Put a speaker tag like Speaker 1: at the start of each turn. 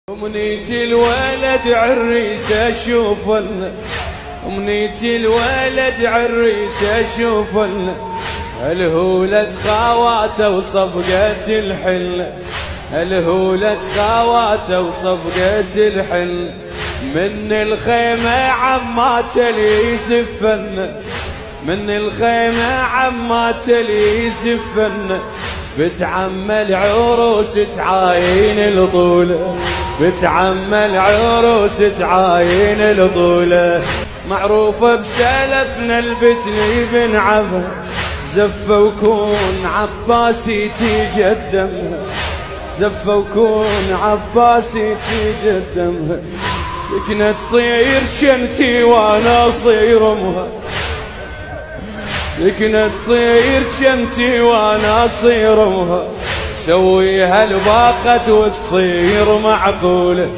Speaker 1: أمنيتي الولد عريس أشوفن، أمنيتي الولد عريس أشوفن، الهولة خواته وصفقة الحل، الهولة خواته وصفقة الحل، من الخيمة عمات لي يزفن، من الخيمة عمات لي يزفن، بتعمل عروس تعاين الطولة، بتعمل عروس تعاين الطولة، معروفة بسلفنا البتلي بن عبا، زفة وكون عباسي تقدمها، زفة وكون عباسي تقدمها، سكنة تصير شنتي وانا اصير امها، سكنة تصير جنتي وانا اصير امها، سويها الباخت وتصير معقولة.